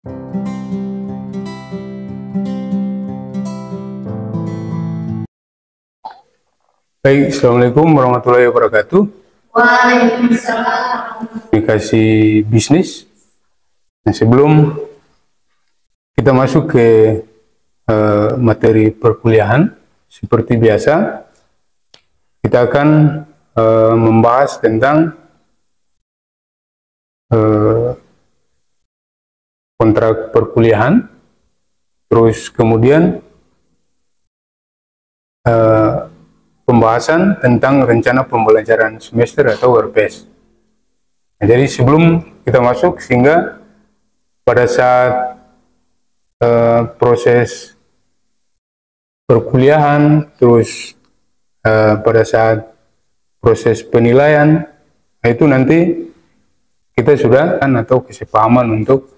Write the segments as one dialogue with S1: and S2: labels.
S1: Baik, Assalamualaikum warahmatullahi wabarakatuh.
S2: Waalaikumsalam.
S1: Komunikasi bisnis. Nah, sebelum kita masuk ke materi perkuliahan, seperti biasa, kita akan membahas tentang kontrak perkuliahan, terus kemudian pembahasan tentang rencana pembelajaran semester atau RPS. Nah, jadi sebelum kita masuk, sehingga pada saat proses perkuliahan, terus pada saat proses penilaian, itu nanti kita sudah kan atau kesepahaman untuk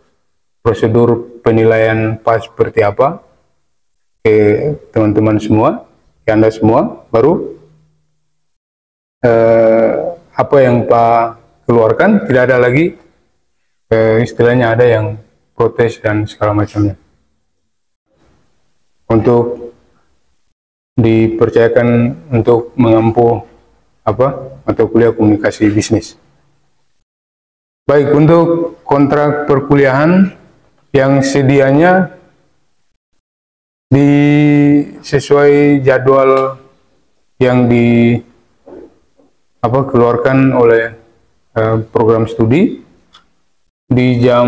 S1: prosedur penilaian pas seperti apa ke teman-teman semua, ke Anda semua, baru apa yang Pak keluarkan tidak ada lagi istilahnya ada yang protes dan segala macamnya. Untuk dipercayakan untuk mengampu mata kuliah komunikasi bisnis. Baik, untuk kontrak perkuliahan yang sedianya sesuai jadwal yang keluarkan oleh program studi di jam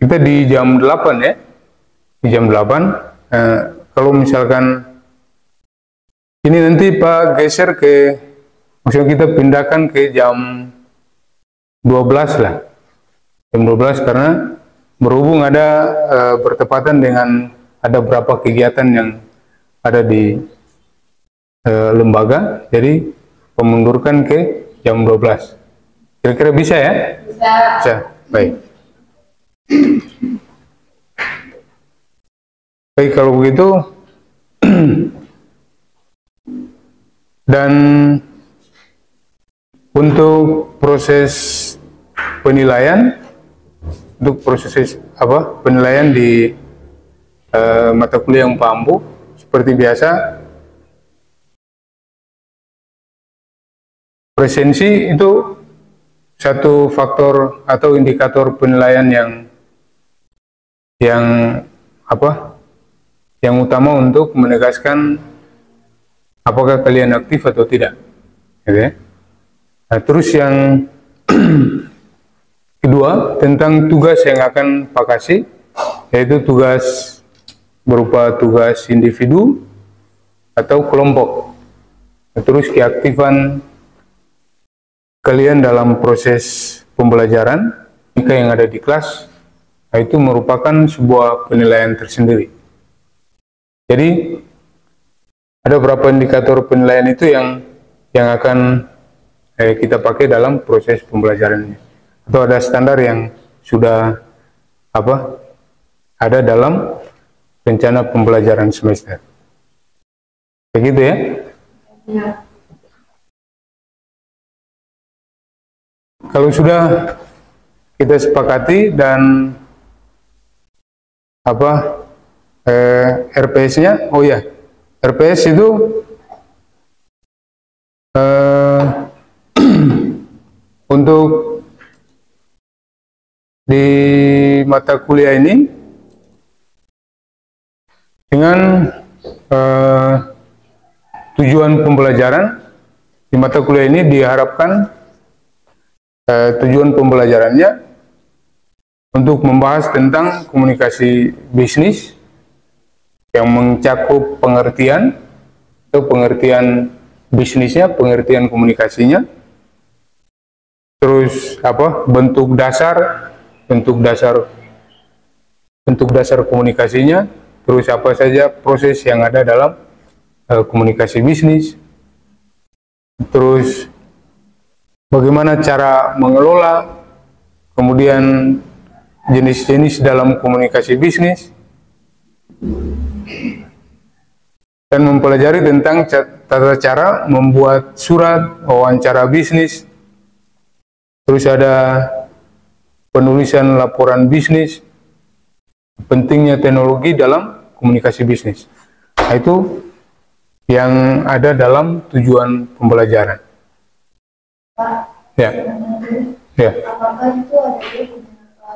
S1: 8 ya, di jam 8. Kalau misalkan ini nanti Pak geser ke, maksudnya kita pindahkan ke jam 12 lah, jam 12, karena berhubung ada bertepatan dengan ada beberapa kegiatan yang ada di lembaga, jadi memundurkan ke jam 12. Kira-kira bisa ya? Bisa. Baik. Baik, kalau begitu dan untuk proses penilaian, penilaian di mata kuliah yang Pak ampu, seperti biasa presensi itu satu faktor atau indikator penilaian yang utama untuk menegaskan apakah kalian aktif atau tidak, gitu ya. Nah, terus yang kedua tentang tugas yang akan Pak kasih, yaitu tugas berupa tugas individu atau kelompok. Nah, terus keaktifan kalian dalam proses pembelajaran yang ada di kelas, nah, itu merupakan sebuah penilaian tersendiri. Jadi ada beberapa indikator penilaian itu yang akan kita pakai dalam proses pembelajarannya, atau ada standar yang sudah ada dalam rencana pembelajaran semester. Begitu ya? Ya. Kalau sudah kita sepakati dan RPS-nya, oh ya, RPS itu untuk di mata kuliah ini dengan tujuan pembelajaran di mata kuliah ini diharapkan tujuan pembelajarannya untuk membahas tentang komunikasi bisnis yang mencakup pengertian atau pengertian bisnisnya, pengertian komunikasinya, terus bentuk dasar komunikasinya, terus apa saja proses yang ada dalam komunikasi bisnis, terus bagaimana cara mengelola, kemudian jenis-jenis dalam komunikasi bisnis, dan mempelajari tentang tata cara membuat surat wawancara bisnis, Terus ada penulisan laporan bisnis, pentingnya teknologi dalam komunikasi bisnis. Nah, itu yang ada dalam tujuan pembelajaran. Ya. Ya.
S2: Apakah itu ada di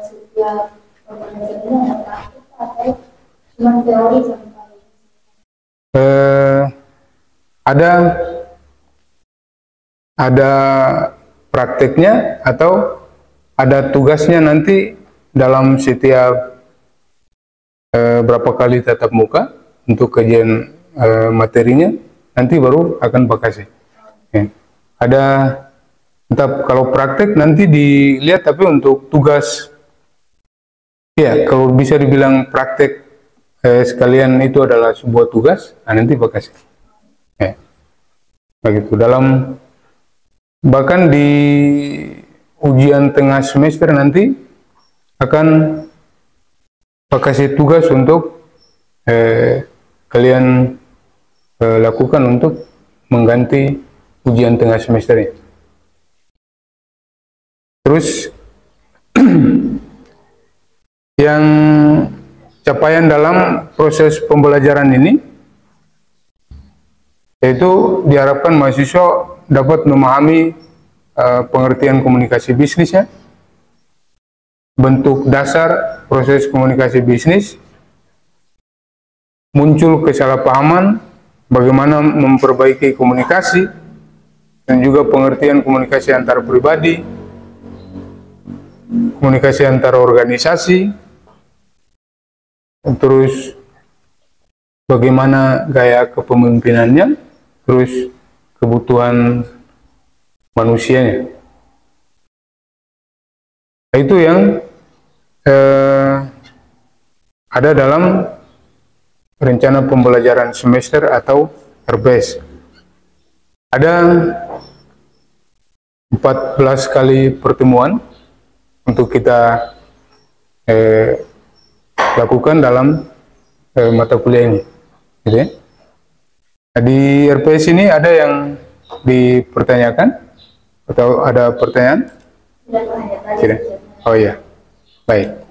S2: setiap pembelajaran yang praktik atau cuma teori sampai?
S1: Ada prakteknya atau ada tugasnya nanti dalam setiap berapa kali tatap muka untuk kajian materinya, nanti baru akan Pak kasih. Ya. Ada tetap kalau praktek nanti dilihat, tapi untuk tugas, ya kalau bisa dibilang praktek sekalian itu adalah sebuah tugas, nah nanti Pak kasih. Ya. Begitu dalam, bahkan di ujian tengah semester nanti akan Pak kasih tugas untuk kalian lakukan untuk mengganti ujian tengah semester ini. Terus yang capaian dalam proses pembelajaran ini, yaitu diharapkan mahasiswa dapat memahami pengertian komunikasi bisnisnya, bentuk dasar proses komunikasi bisnis, muncul kesalahpahaman, bagaimana memperbaiki komunikasi, dan juga pengertian komunikasi antar pribadi, komunikasi antar organisasi, terus bagaimana gaya kepemimpinannya, terus kebutuhan manusianya. Itu yang ada dalam rencana pembelajaran semester atau RPS. Ada 14 kali pertemuan untuk kita lakukan dalam mata kuliah ini. Gitu ya. Nah, di RPS ini ada yang dipertanyakan atau ada pertanyaan? Tidak. Oh iya, baik.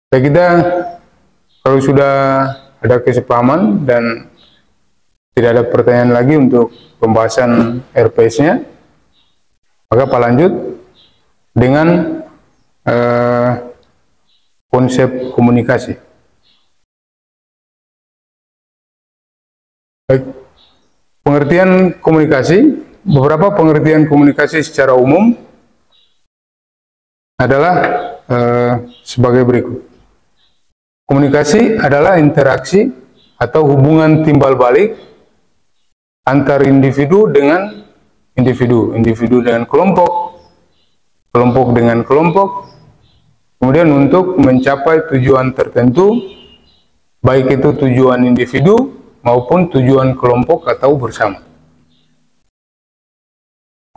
S1: Baik, kita kalau sudah ada kesepahaman dan tidak ada pertanyaan lagi untuk pembahasan RPS-nya, maka Pak lanjut dengan konsep komunikasi. Baik. Pengertian komunikasi, beberapa pengertian komunikasi secara umum adalah sebagai berikut. Komunikasi adalah interaksi atau hubungan timbal balik antar individu dengan individu, individu dengan kelompok, kelompok dengan kelompok, kemudian untuk mencapai tujuan tertentu, baik itu tujuan individu maupun tujuan kelompok atau bersama.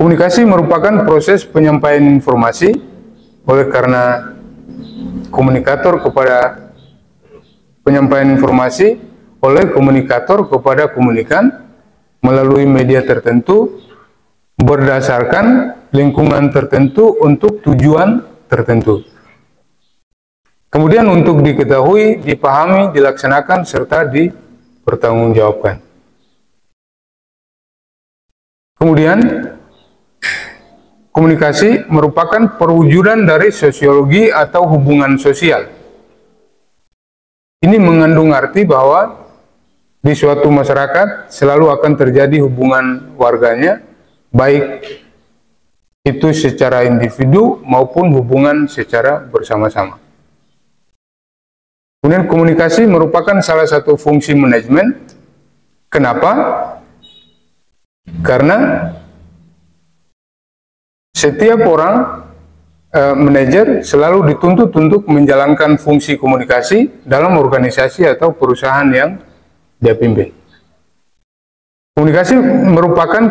S1: Komunikasi merupakan proses penyampaian informasi oleh karena komunikator kepada penyampaian informasi oleh komunikator kepada komunikan melalui media tertentu berdasarkan lingkungan tertentu untuk tujuan tertentu. Kemudian untuk diketahui, dipahami, dilaksanakan, serta dipertanggungjawabkan. Kemudian, komunikasi merupakan perwujudan dari sosiologi atau hubungan sosial. Ini mengandung arti bahwa di suatu masyarakat selalu akan terjadi hubungan warganya, baik itu secara individu maupun hubungan secara bersama-sama. Kemudian komunikasi merupakan salah satu fungsi manajemen. Kenapa? Karena setiap orang manajer selalu dituntut untuk menjalankan fungsi komunikasi dalam organisasi atau perusahaan yang dia pimpin. Komunikasi merupakan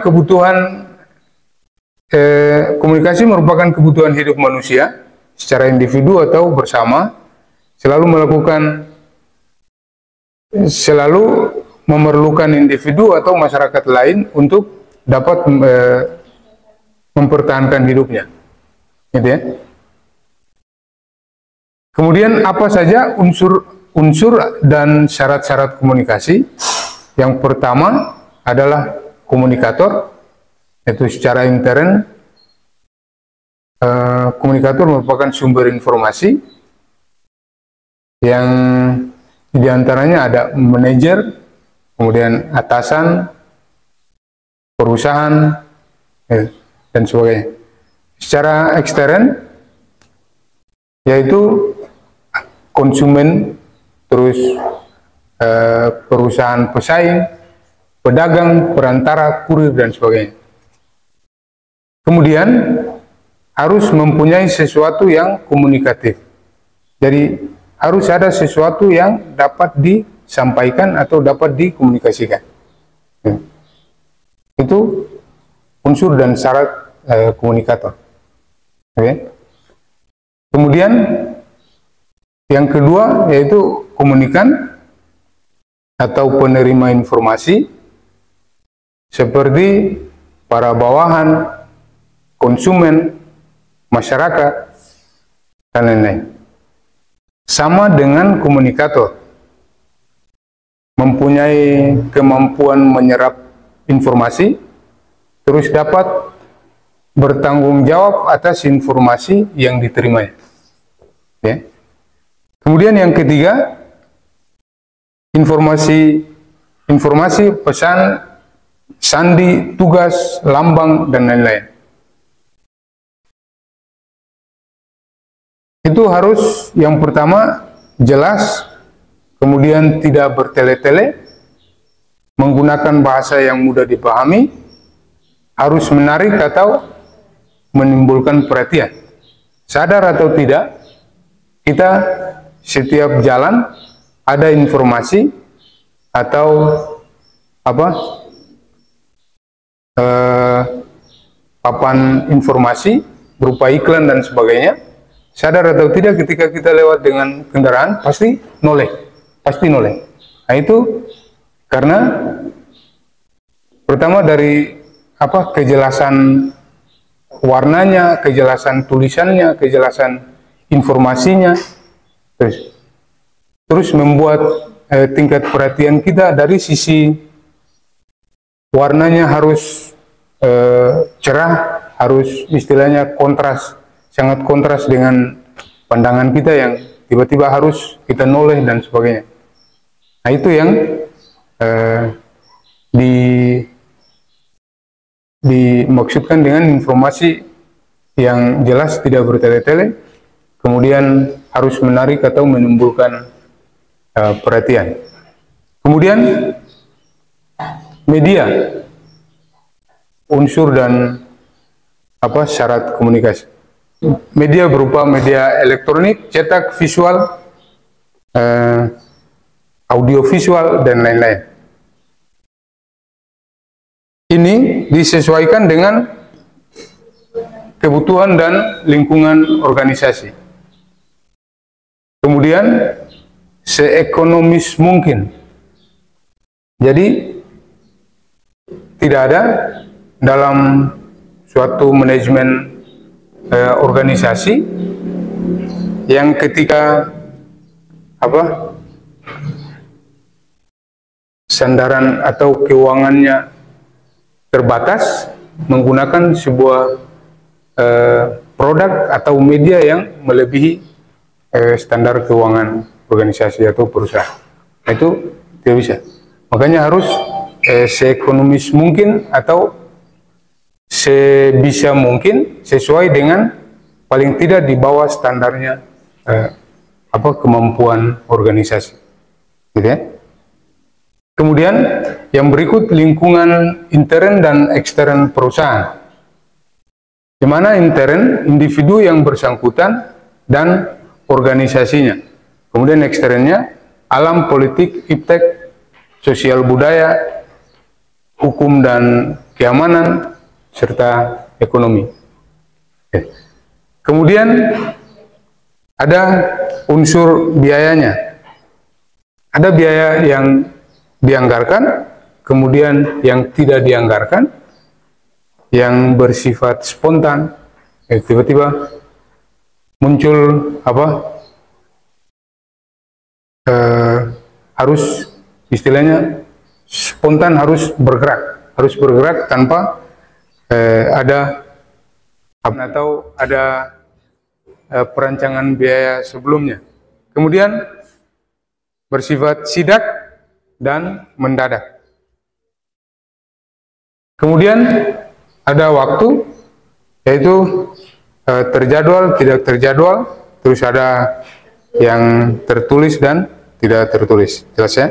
S1: kebutuhan hidup manusia secara individu atau bersama, selalu memerlukan individu atau masyarakat lain untuk dapat mempertahankan hidupnya, gitu ya. Kemudian apa saja unsur dan syarat-syarat komunikasi? Yang pertama adalah komunikator, yaitu secara intern. Komunikator merupakan sumber informasi yang diantaranya ada manajer, kemudian atasan, perusahaan, dan sebagainya. Secara ekstern, yaitu konsumen, terus perusahaan pesaing, pedagang, perantara, kurir, dan sebagainya. Kemudian harus mempunyai sesuatu yang komunikatif. Jadi harus ada sesuatu yang dapat disampaikan atau dapat dikomunikasikan. Itu unsur dan syarat komunikator. Oke. Kemudian yang kedua yaitu komunikan atau penerima informasi, seperti para bawahan, konsumen, masyarakat, dan lain-lain. Sama dengan komunikator, mempunyai kemampuan menyerap informasi, terus dapat bertanggung jawab atas informasi yang diterimanya. Ya. Kemudian yang ketiga, informasi, pesan, sandi, tugas, lambang, dan lain-lain. Itu harus yang pertama jelas, kemudian tidak bertele-tele, menggunakan bahasa yang mudah dipahami, harus menarik atau menimbulkan perhatian. Sadar atau tidak, kita setiap jalan ada informasi atau papan informasi berupa iklan dan sebagainya. Sadar atau tidak, ketika kita lewat dengan kendaraan pasti noleh. Nah, itu karena pertama dari kejelasan warnanya, kejelasan tulisannya, kejelasan informasinya, terus membuat tingkat perhatian kita dari sisi warnanya harus cerah, harus istilahnya kontras, sangat kontras dengan pandangan kita yang tiba-tiba harus kita noleh dan sebagainya. Nah, itu yang dimaksudkan dengan informasi yang jelas, tidak bertele-tele, kemudian harus menarik atau menimbulkan perhatian. Kemudian media, unsur dan syarat komunikasi. Media berupa media elektronik, cetak, visual, audiovisual, dan lain-lain. Ini disesuaikan dengan kebutuhan dan lingkungan organisasi. Kemudian seekonomis mungkin. Jadi tidak ada dalam suatu manajemen organisasi yang ketika sandaran atau keuangannya terbatas, menggunakan sebuah produk atau media yang melebihi standar keuangan organisasi atau perusahaan. Nah, itu tidak bisa. Makanya harus seekonomis mungkin atau sebisa mungkin sesuai dengan paling tidak di bawah standarnya kemampuan organisasi, gitu ya. Kemudian yang berikut lingkungan intern dan ekstern perusahaan, di mana intern individu yang bersangkutan dan organisasinya, kemudian eksternnya alam, politik, iptek, sosial budaya, hukum dan keamanan, serta ekonomi. Kemudian ada unsur biayanya. Ada biaya yang dianggarkan, kemudian yang tidak dianggarkan, yang bersifat spontan, tiba-tiba muncul harus istilahnya spontan, harus bergerak tanpa ada atau ada perancangan biaya sebelumnya. Kemudian bersifat sidak dan mendadak. Kemudian ada waktu, yaitu terjadwal, tidak terjadwal, terus ada yang tertulis dan tidak tertulis. Jelas ya?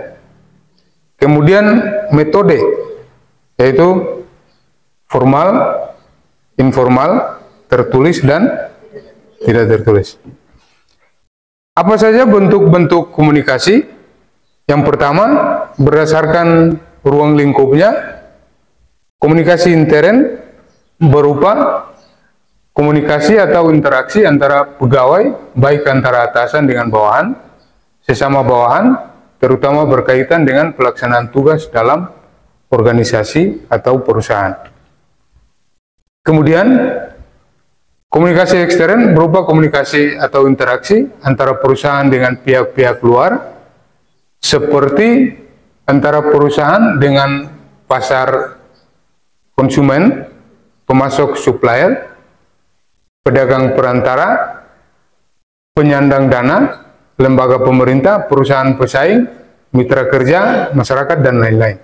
S1: Kemudian metode, yaitu formal, informal, tertulis dan tidak tertulis. Apa saja bentuk-bentuk komunikasi? Yang pertama, berdasarkan ruang lingkupnya, komunikasi intern berupa komunikasi atau interaksi antara pegawai, baik antara atasan dengan bawahan, sesama bawahan, terutama berkaitan dengan pelaksanaan tugas dalam organisasi atau perusahaan. Kemudian, komunikasi ekstern berupa komunikasi atau interaksi antara perusahaan dengan pihak-pihak luar, seperti antara perusahaan dengan pasar konsumen, pemasok supplier, pedagang perantara, penyandang dana, lembaga pemerintah, perusahaan pesaing, mitra kerja, masyarakat, dan lain-lain.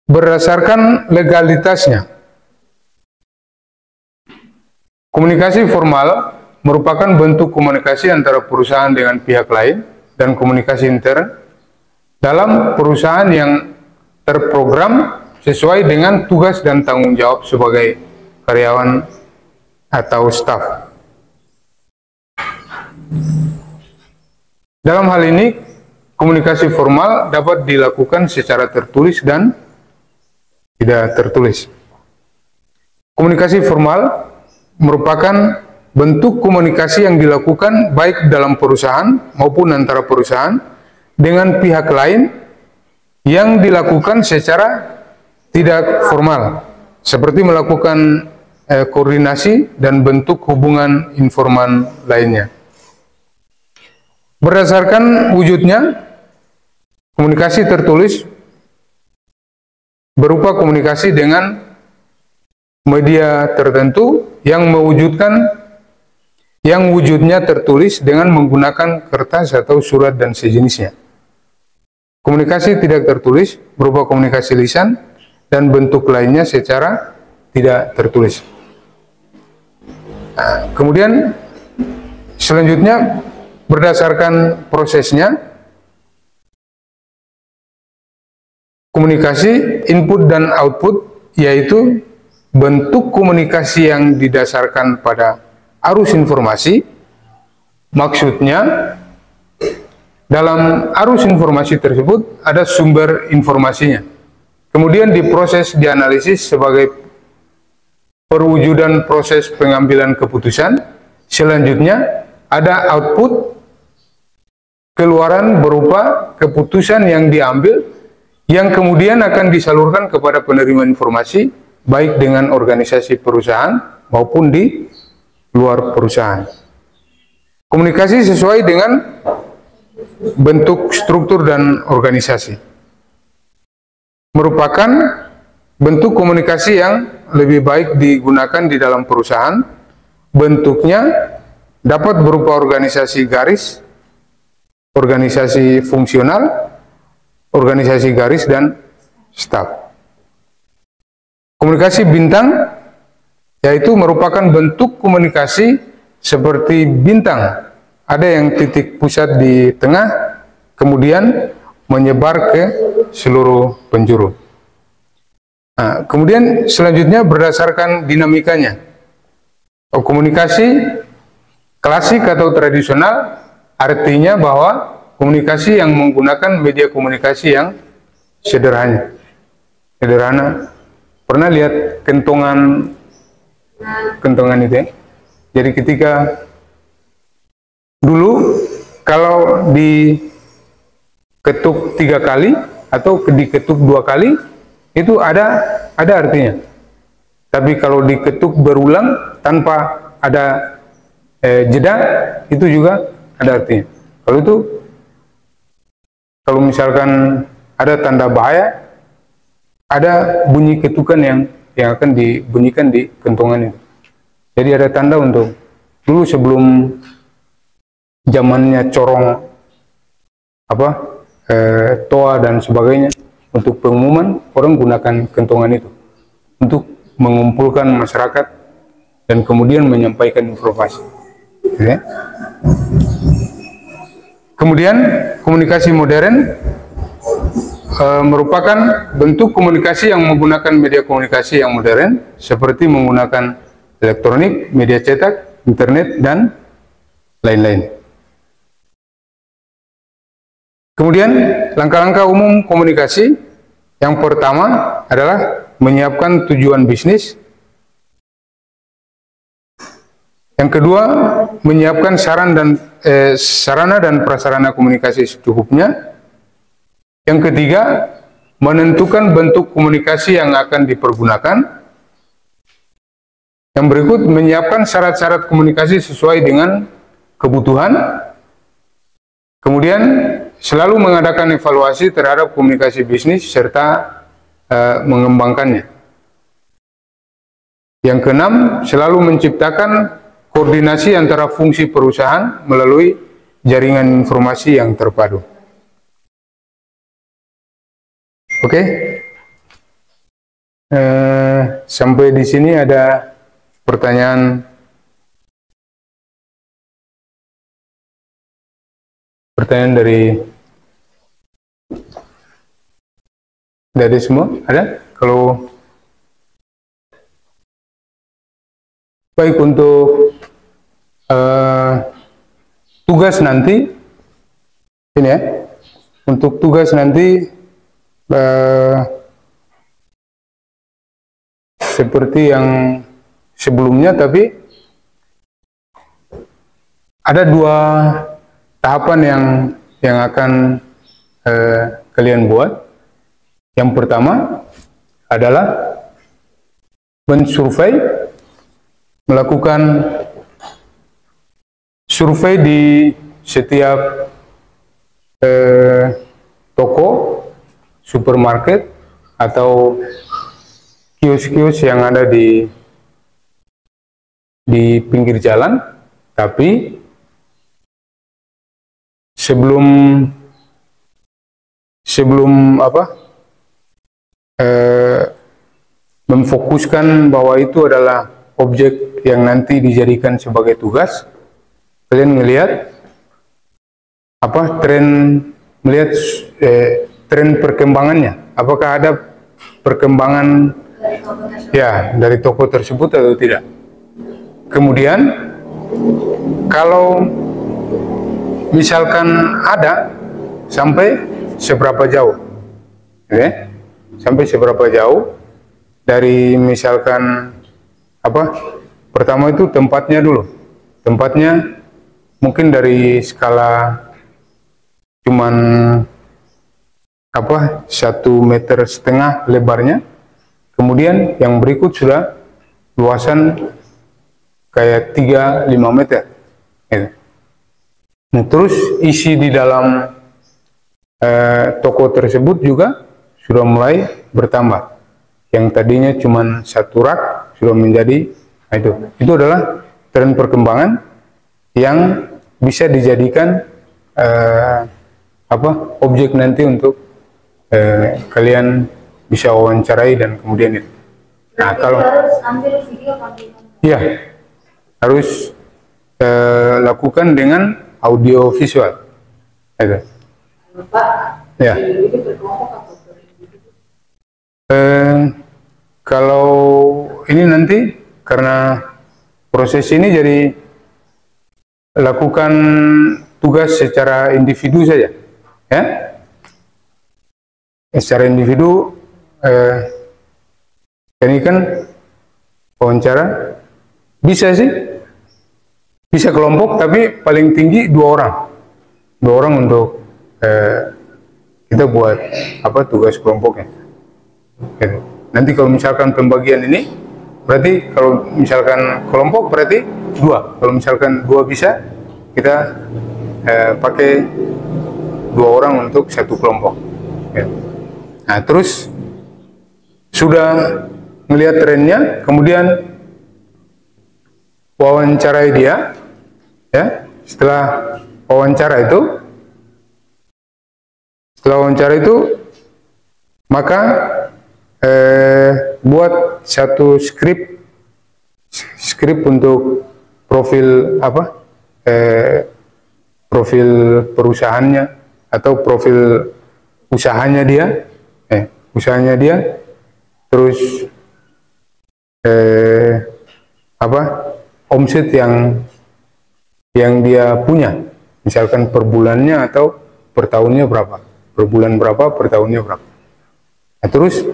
S1: Berdasarkan legalitasnya, komunikasi formal merupakan bentuk komunikasi antara perusahaan dengan pihak lain dan komunikasi intern dalam perusahaan yang terprogram sesuai dengan tugas dan tanggung jawab sebagai karyawan atau staf. Dalam hal ini, komunikasi formal dapat dilakukan secara tertulis dan tidak tertulis. Komunikasi formal merupakan bentuk komunikasi yang dilakukan baik dalam perusahaan maupun antara perusahaan dengan pihak lain yang dilakukan secara tidak formal, seperti melakukan koordinasi dan bentuk hubungan informal lainnya. Berdasarkan wujudnya, komunikasi tertulis berupa komunikasi dengan media tertentu yang wujudnya tertulis dengan menggunakan kertas atau surat dan sejenisnya. Komunikasi tidak tertulis berupa komunikasi lisan dan bentuk lainnya secara tidak tertulis. Nah, kemudian selanjutnya berdasarkan prosesnya, komunikasi input dan output, yaitu bentuk komunikasi yang didasarkan pada arus informasi. Maksudnya, dalam arus informasi tersebut ada sumber informasinya. Kemudian diproses, dianalisis sebagai perwujudan proses pengambilan keputusan. Selanjutnya ada output, keluaran berupa keputusan yang diambil, yang kemudian akan disalurkan kepada penerima informasi, baik dengan organisasi perusahaan maupun di luar perusahaan. Komunikasi sesuai dengan bentuk struktur dan organisasi merupakan bentuk komunikasi yang lebih baik digunakan di dalam perusahaan. Bentuknya dapat berupa organisasi garis, organisasi fungsional, organisasi garis, dan staf. Komunikasi bintang yaitu merupakan bentuk komunikasi seperti bintang. Ada yang titik pusat di tengah, kemudian menyebar ke seluruh penjuru. Nah, kemudian selanjutnya berdasarkan dinamikanya. Komunikasi klasik atau tradisional artinya bahwa komunikasi yang menggunakan media komunikasi yang sederhana. Pernah lihat kentongan itu ya? Jadi ketika dulu kalau diketuk 3 kali, atau diketuk 2 kali itu ada artinya. Tapi kalau diketuk berulang tanpa ada jeda itu juga ada artinya. Kalau misalkan ada tanda bahaya, ada bunyi ketukan yang akan dibunyikan di kentongan itu. Jadi ada tanda untuk dulu sebelum zamannya corong toa dan sebagainya, untuk pengumuman orang gunakan kentongan itu untuk mengumpulkan masyarakat dan kemudian menyampaikan informasi. Ya. Kemudian komunikasi modern merupakan bentuk komunikasi yang menggunakan media komunikasi yang modern seperti menggunakan elektronik, media cetak, internet, dan lain-lain. Kemudian langkah-langkah umum komunikasi yang pertama adalah menyiapkan tujuan bisnis. Yang kedua, menyiapkan sarana dan prasarana komunikasi secukupnya. Yang ketiga, menentukan bentuk komunikasi yang akan dipergunakan. Yang berikut, menyiapkan syarat-syarat komunikasi sesuai dengan kebutuhan. Kemudian, selalu mengadakan evaluasi terhadap komunikasi bisnis serta mengembangkannya. Yang keenam, selalu menciptakan koordinasi antara fungsi perusahaan melalui jaringan informasi yang terpadu. Oke, sampai di sini ada pertanyaan dari semua? Ada? Kalau baik, untuk tugas nanti ini ya, untuk tugas nanti seperti yang sebelumnya, tapi ada 2 tahapan yang akan kalian buat. Yang pertama adalah melakukan survei di setiap toko, supermarket, atau kios-kios yang ada di pinggir jalan. Tapi sebelum memfokuskan bahwa itu adalah objek yang nanti dijadikan sebagai tugas, kalian melihat tren perkembangannya. Apakah ada perkembangan dari toko tersebut atau tidak. Kemudian kalau misalkan ada, sampai seberapa jauh, sampai seberapa jauh dari misalkan pertama itu tempatnya dulu. Tempatnya mungkin dari skala cuman 1,5 meter lebarnya. Kemudian yang berikut sudah luasan kayak 3-5 meter. Nah, terus isi di dalam toko tersebut juga sudah mulai bertambah. Yang tadinya cuma 1 rak sudah menjadi, itu adalah tren perkembangan yang bisa dijadikan objek nanti untuk kalian bisa wawancarai dan kemudian itu. Nah, kalau
S2: harus ambil video
S1: ya harus lakukan dengan audio visual. Ya. Kalau ini nanti karena proses ini jadi lakukan tugas secara individu saja, ya. Secara individu, ini kan wawancara bisa sih, bisa kelompok, tapi paling tinggi 2 orang untuk kita buat apa tugas kelompoknya. Gitu. Nanti kalau misalkan pembagian ini, berarti kalau misalkan kelompok berarti 2. Kalau misalkan 2 bisa, kita pakai 2 orang untuk satu kelompok. Gitu. Nah, terus sudah melihat trennya, kemudian wawancarai dia, ya. Setelah wawancara itu, maka buat satu skrip untuk profil apa, profil perusahaannya atau profil usahanya dia, terus apa omset yang dia punya, misalkan per bulannya atau per tahunnya berapa, per bulan berapa, per tahunnya berapa. Nah, terus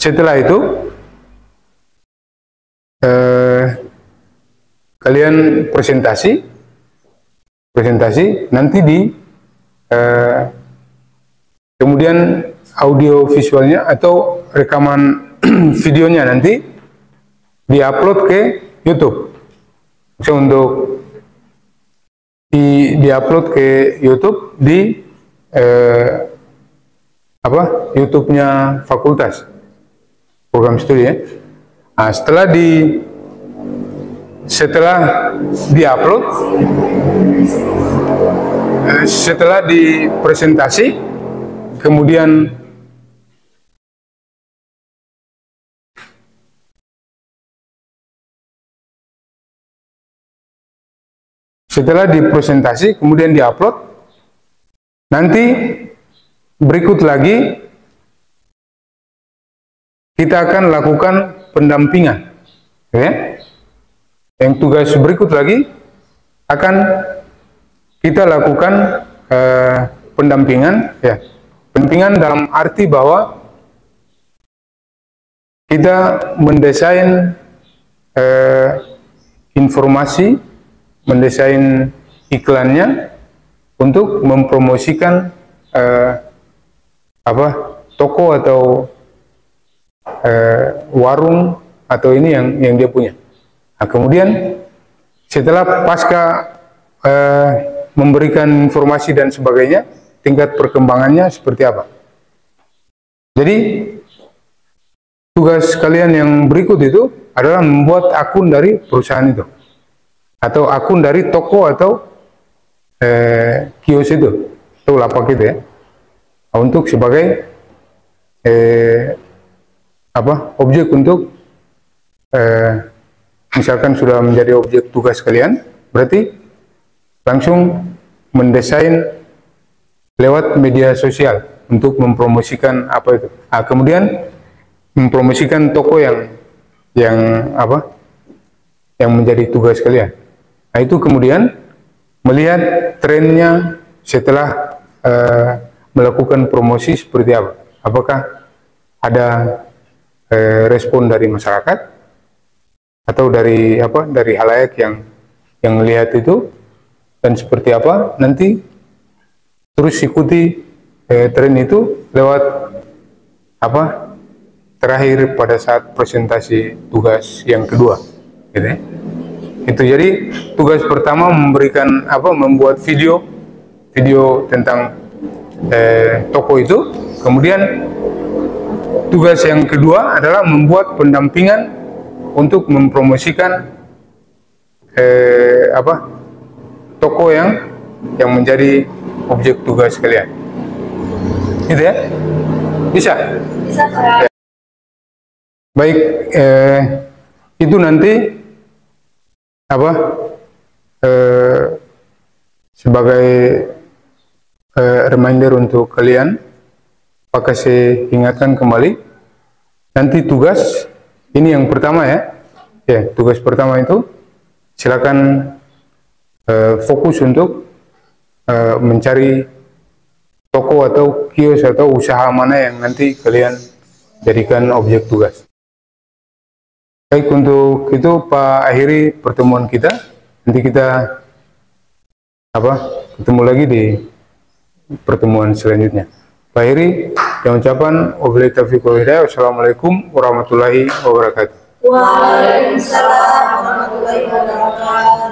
S1: setelah itu kalian presentasi nanti kemudian audio visualnya atau rekaman videonya nanti diupload ke YouTube. So, untuk diupload ke YouTube di YouTube-nya fakultas program studi, ya. Nah, setelah dipresentasi, kemudian diupload, nanti berikut lagi kita akan lakukan pendampingan, ya. Yang tugas berikut lagi akan kita lakukan pendampingan, ya. Pendampingan dalam arti bahwa kita mendesain informasi, mendesain iklannya untuk mempromosikan toko atau warung atau ini yang dia punya. Nah, kemudian setelah pasca memberikan informasi dan sebagainya, tingkat perkembangannya seperti apa. Jadi tugas kalian yang berikut itu adalah membuat akun dari perusahaan itu, atau akun dari toko atau kios itu, atau lapak itu, ya, untuk sebagai objek untuk misalkan sudah menjadi objek tugas kalian, berarti langsung mendesain lewat media sosial untuk mempromosikan apa itu. Nah, kemudian mempromosikan toko yang menjadi tugas kalian. Nah, itu kemudian melihat trennya setelah melakukan promosi seperti apa. Apakah ada respon dari masyarakat atau dari halayak yang melihat itu, dan seperti apa, nanti terus ikuti tren itu lewat terakhir pada saat presentasi tugas yang kedua, gitu, ya. Itu jadi tugas pertama membuat video tentang toko itu. Kemudian tugas yang kedua adalah membuat pendampingan untuk mempromosikan toko yang menjadi objek tugas kalian, gitu, ya. Bisa Pak. Ya. Baik, itu nanti sebagai reminder untuk kalian, Pak kasih ingatkan kembali, nanti tugas ini yang pertama, ya. Tugas pertama itu silakan fokus untuk mencari toko atau kios atau usaha mana yang nanti kalian jadikan objek tugas. Baik, untuk itu Pak akhiri pertemuan kita. Nanti kita ketemu lagi di pertemuan selanjutnya. Akhiri dengan ucapan wabillahi taufiq wal hidayah. Wassalamualaikum warahmatullahi wabarakatuh.
S2: Waalaikumsalam warahmatullahi wabarakatuh.